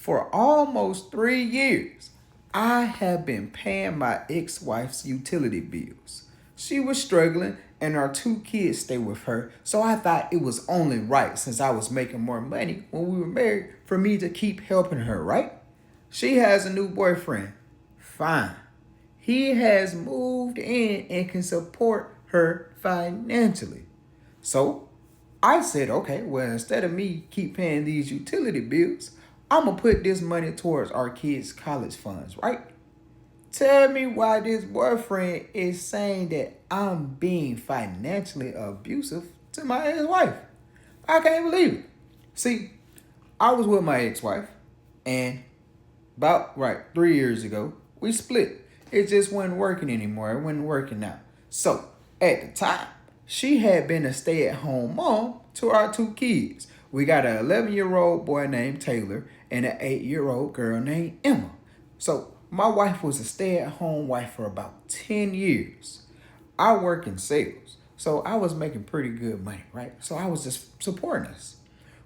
For almost 3 years, I have been paying my ex-wife's utility bills. She was struggling and our two kids stay with her, so I thought it was only right since I was making more money when we were married for me to keep helping her, right? She has a new boyfriend. Fine. He has moved in and can support her financially. So I said, okay, well, instead of me keep paying these utility bills, I'm going to put this money towards our kids' college funds, right? Tell me why this boyfriend is saying that I'm being financially abusive to my ex-wife. I can't believe it. See, I was with my ex-wife, and about 3 years ago, we split. It just wasn't working anymore. It wasn't working out. So at the time, she had been a stay-at-home mom to our two kids. We got an 11-year-old boy named Taylor and an 8-year-old girl named Emma. So my wife was a stay-at-home wife for about 10 years. I work in sales, so I was making pretty good money, right? So I was just supporting us.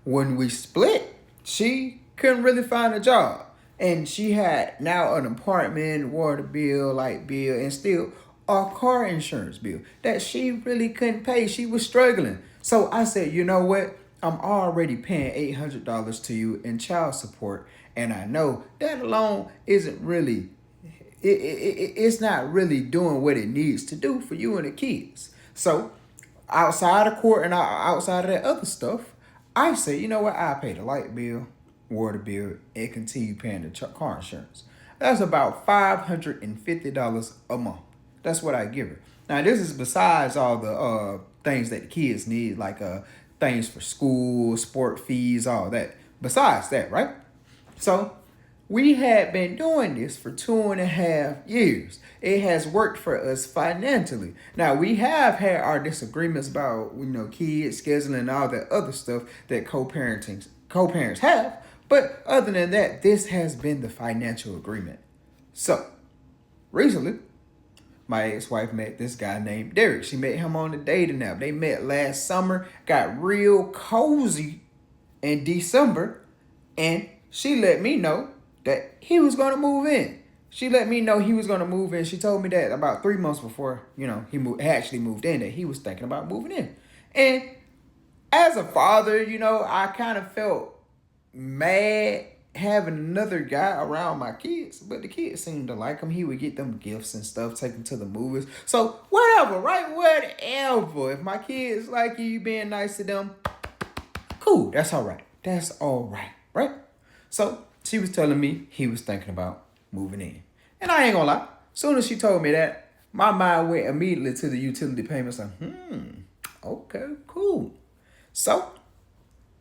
When we split, she couldn't really find a job. And she had now an apartment, water bill, light bill, and still a car insurance bill that she really couldn't pay. She was struggling. So I said, you know what? I'm already paying $800 to you in child support. And I know that alone isn't really, it's not really doing what it needs to do for you and the kids. So outside of court and outside of that other stuff, I say, you know what? I pay the light bill, water bill, and continue paying the car insurance. That's about $550 a month. That's what I give her. Now, this is besides all the things that the kids need, like things for school, sport fees, all that. Besides that, right? So we had been doing this for 2.5 years. It has worked for us financially. Now we have had our disagreements about kids scheduling and all that other stuff that co-parents have, but other than that, this has been the financial agreement. So recently, my ex-wife met this guy named Derek. She met him on a dating app. They met last summer, got real cozy in December, and she let me know that he was going to move in. She let me know he was going to move in. She told me that about 3 months before, actually moved in, that he was thinking about moving in. And as a father, I kind of felt mad having another guy around my kids, but the kids seemed to like him. He would get them gifts and stuff, take them to the movies. So whatever, right? Whatever. If my kids like you being nice to them, cool. That's all right. That's all right, right? So she was telling me he was thinking about moving in. And I ain't gonna lie, soon as she told me that, my mind went immediately to the utility payments. Like, okay, cool. So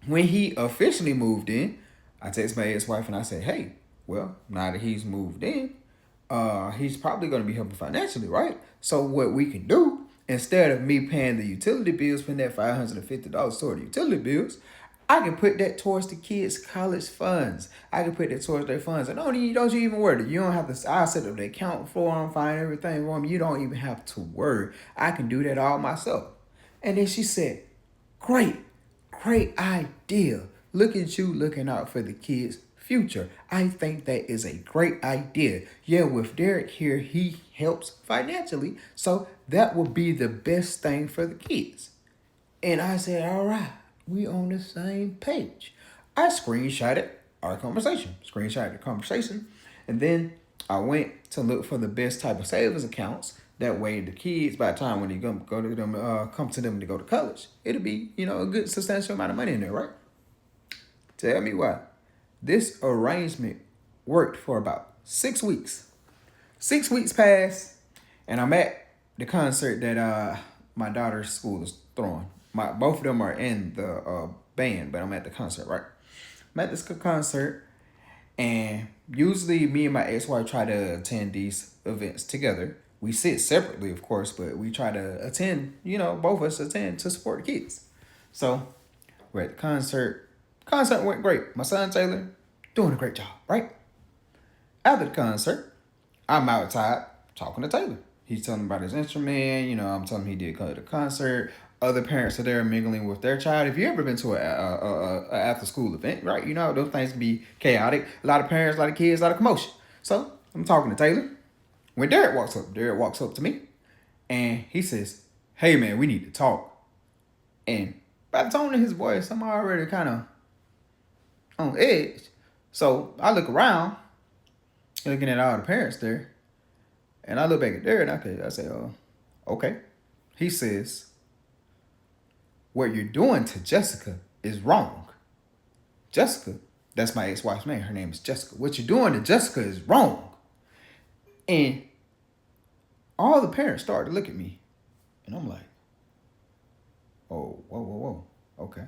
when he officially moved in, I texted my ex-wife and I said, hey, well, now that he's moved in, he's probably going to be helping financially, right? So what we can do, instead of me paying the utility bills, paying that $550 toward the utility bills, I can put that towards the kids' college funds. I can put that towards their funds. And don't you even worry. You don't have to, I'll set up the account for them, find everything for them. You don't even have to worry. I can do that all myself. And then she said, great idea. Look at you looking out for the kids' future. I think that is a great idea. Yeah, with Derek here, he helps financially. So that will be the best thing for the kids. And I said, all right, we on the same page. I screenshotted the conversation, and then I went to look for the best type of savings accounts. That way, the kids, by the time when they go to them, come to them to go to college, it'll be a good substantial amount of money in there, right? Tell me why. This arrangement worked for about 6 weeks. 6 weeks passed, and I'm at the concert that my daughter's school is throwing. Both of them are in the band, but I'm at the concert, right? I'm at this concert, and usually me and my ex-wife try to attend these events together. We sit separately, of course, but we try to attend, both of us attend to support the kids. So we're at the concert. Concert went great. My son, Taylor, doing a great job, right? After the concert, I'm outside talking to Taylor. He's telling me about his instrument. I'm telling him he did go to the concert. Other parents are there mingling with their child. If you ever been to a after school event, right? You know those things can be chaotic. A lot of parents, a lot of kids, a lot of commotion. So I'm talking to Taylor. When Derek walks up to me, and he says, "Hey man, we need to talk." And by the tone of his voice, I'm already kind of on edge. So I look around, looking at all the parents there, and I look back at Derek, and I say, "Oh, okay." He says, "What you're doing to Jessica is wrong." Jessica, that's my ex-wife's name. Her name is Jessica. What you're doing to Jessica is wrong. And all the parents started to look at me. And I'm like, oh, whoa. Okay.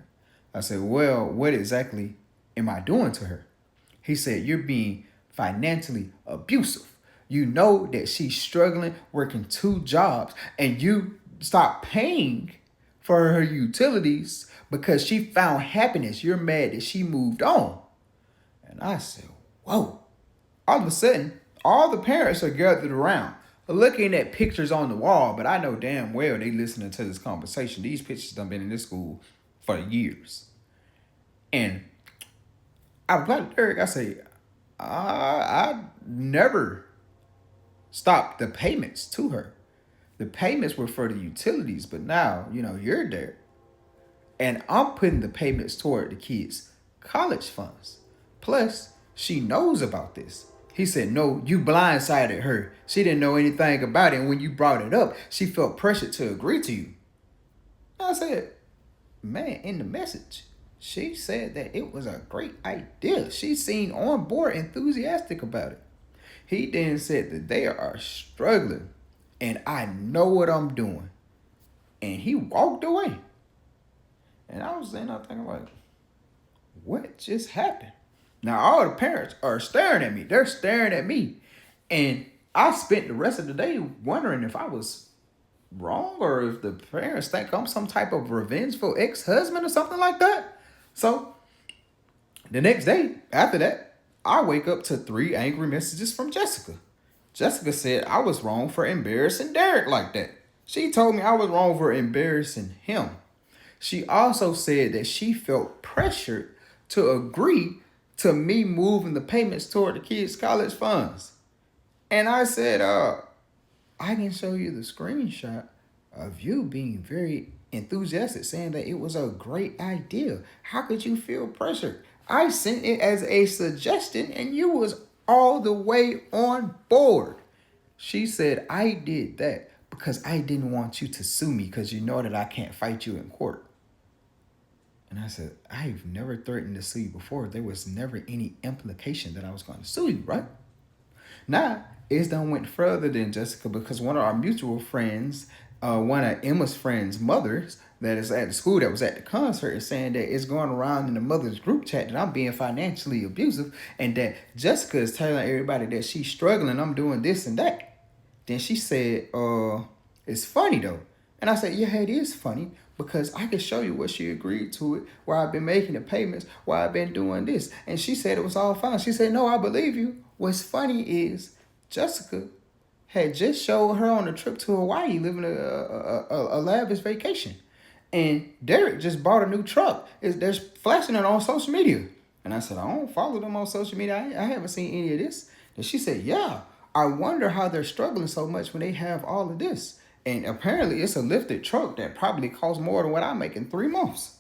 I said, well, what exactly am I doing to her? He said, you're being financially abusive. You know that she's struggling, working 2 jobs, and you stop paying for her utilities because she found happiness. You're mad that she moved on. And I said, whoa. All of a sudden, all the parents are gathered around looking at pictures on the wall, but I know damn well they listening to this conversation. These pictures done been in this school for years. And I replied to Derek, I say, I never stopped the payments to her. The payments were for the utilities, but now, you're there. And I'm putting the payments toward the kids' college funds. Plus, she knows about this. He said, no, you blindsided her. She didn't know anything about it. And when you brought it up, she felt pressured to agree to you. I said, man, in the message, she said that it was a great idea. She seemed on board, enthusiastic about it. He then said that they are struggling and I know what I'm doing. And he walked away. And I was sitting there thinking like, what just happened? Now all the parents are staring at me. They're staring at me. And I spent the rest of the day wondering if I was wrong or if the parents think I'm some type of revengeful ex-husband or something like that. So the next day after that, I wake up to 3 angry messages from Jessica. Jessica said I was wrong for embarrassing Derek like that. She told me I was wrong for embarrassing him. She also said that she felt pressured to agree to me moving the payments toward the kids' college funds. And I said, I can show you the screenshot of you being very enthusiastic, saying that it was a great idea. How could you feel pressured? I sent it as a suggestion and you was all the way on board. She said, I did that because I didn't want you to sue me because you know that I can't fight you in court. And I said, I've never threatened to sue you before. There was never any implication that I was going to sue you, right? Now, it done went further than Jessica because one of our mutual friends, one of Emma's friends' mothers that is at the school that was at the concert is saying that it's going around in the mother's group chat that I'm being financially abusive and that Jessica is telling everybody that she's struggling, I'm doing this and that. Then she said, it's funny though. And I said, yeah, it is funny because I can show you where she agreed to it, where I've been making the payments, where I've been doing this. And she said it was all fine. She said, no, I believe you. What's funny is Jessica had just showed her on a trip to Hawaii living a lavish vacation. And Derek just bought a new truck. They're flashing it on social media. And I said, I don't follow them on social media. I haven't seen any of this. And she said, yeah, I wonder how they're struggling so much when they have all of this. And apparently it's a lifted truck that probably costs more than what I make in 3 months.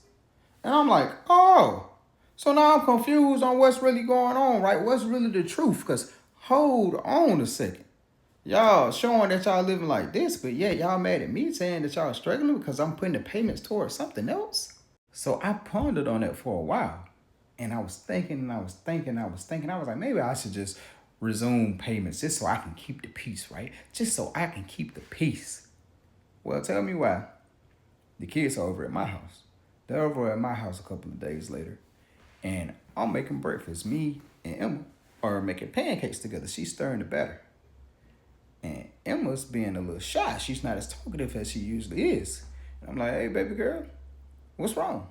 And I'm like, oh, so now I'm confused on what's really going on, right? What's really the truth? Because hold on a second. Y'all showing that y'all living like this, but yeah, y'all mad at me saying that y'all struggling because I'm putting the payments towards something else. So I pondered on that for a while. And I was thinking. I was like, maybe I should just resume payments just so I can keep the peace, right? Just so I can keep the peace. Well, tell me why. The kids are over at my house. They're over at my house a couple of days later. And I'm making breakfast. Me and Emma are making pancakes together. She's stirring the batter. And Emma's being a little shy. She's not as talkative as she usually is. And I'm like, hey, baby girl, what's wrong?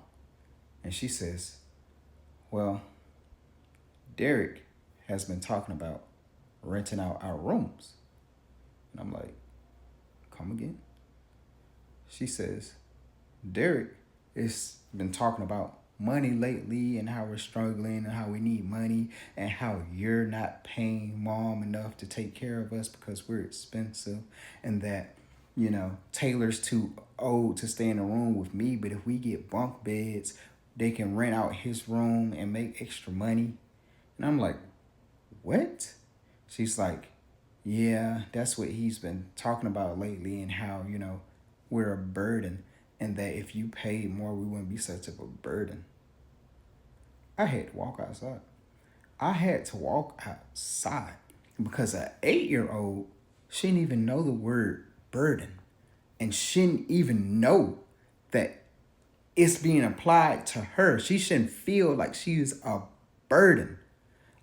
And she says, well, Derek has been talking about renting out our rooms. And I'm like, come again? She says, Derek has been talking about money lately and how we're struggling and how we need money and how you're not paying mom enough to take care of us because we're expensive and that, Taylor's too old to stay in a room with me, but if we get bunk beds, they can rent out his room and make extra money. And I'm like, what? She's like, yeah, that's what he's been talking about lately and how, we're a burden and that if you paid more, we wouldn't be such of a burden. I had to walk outside. I had to walk outside because an 8-year old shouldn't even know the word burden and shouldn't even know that it's being applied to her. She shouldn't feel like she's a burden.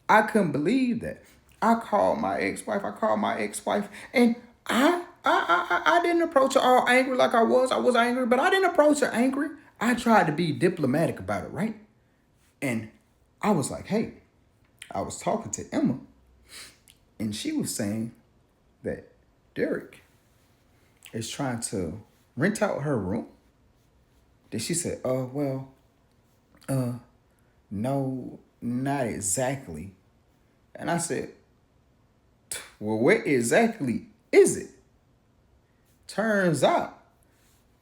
I couldn't believe that. I called my ex-wife, and I didn't approach her all angry like I was. I was angry, but I didn't approach her angry. I tried to be diplomatic about it, right? And I was like, hey, I was talking to Emma, and she was saying that Derek is trying to rent out her room. Then she said, no, not exactly. And I said, well, what exactly is it? Turns out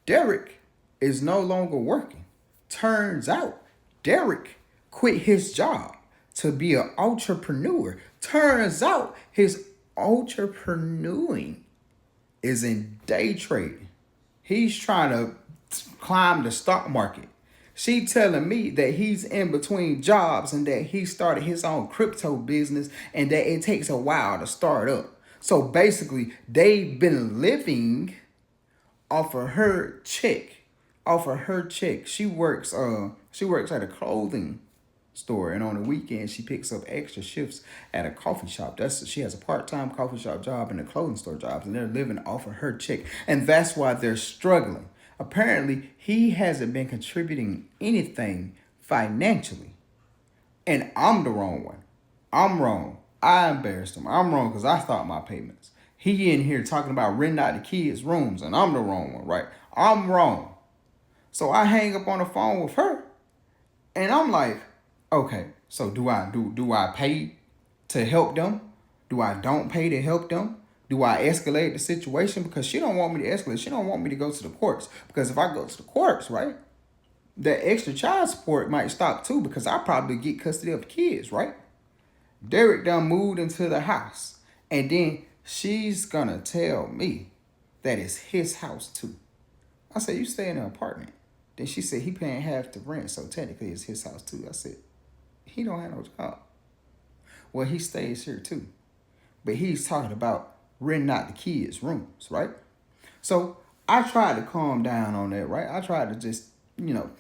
Derek is no longer working. Turns out Derek quit his job to be an entrepreneur. Turns out his entrepreneuring is in day trading. He's trying to climb the stock market. She telling me that he's in between jobs and that he started his own crypto business and that it takes a while to start up. So basically, they've been living off of her check. Off of her check. She works at a clothing store, and on the weekend she picks up extra shifts at a coffee shop. She has a part-time coffee shop job and a clothing store job, and they're living off of her check. And that's why they're struggling. Apparently, he hasn't been contributing anything financially. And I'm the wrong one. I'm wrong. I embarrassed him. I'm wrong because I thought my payments. He in here talking about renting out the kids' rooms, and I'm the wrong one, right? I'm wrong. So I hang up on the phone with her, and I'm like, okay, so do I pay to help them? Do I don't pay to help them? Do I escalate the situation? Because she don't want me to escalate. She don't want me to go to the courts. Because if I go to the courts, right, that extra child support might stop too because I probably get custody of the kids, right? Derek done moved into the house. And then she's gonna tell me that it's his house too. I said, you stay in an apartment. Then she said he paying half the rent, so technically it's his house too. I said, he don't have no job. Well, he stays here too. But he's talking about renting out the kids' rooms, right? So I tried to calm down on that, right? I tried to just,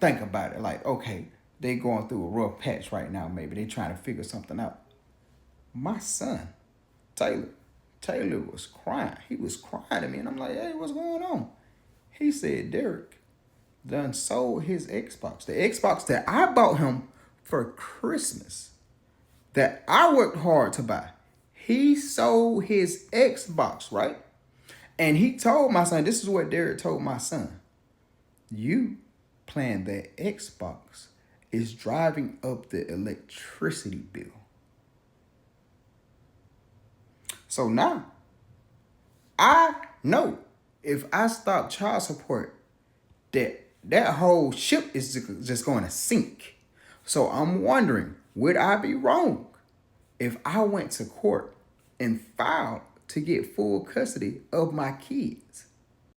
think about it. Like, okay, they going through a rough patch right now. Maybe they trying to figure something out. My son, Taylor was crying. He was crying to me. And I'm like, hey, what's going on? He said Derek done sold his Xbox. The Xbox that I bought him for Christmas, that I worked hard to buy. He sold his Xbox, right? And he told my son, this is what Derek told my son. You playing that Xbox is driving up the electricity bill. So now, I know if I stop child support, that whole ship is just going to sink. So I'm wondering, would I be wrong if I went to court and filed to get full custody of my kids?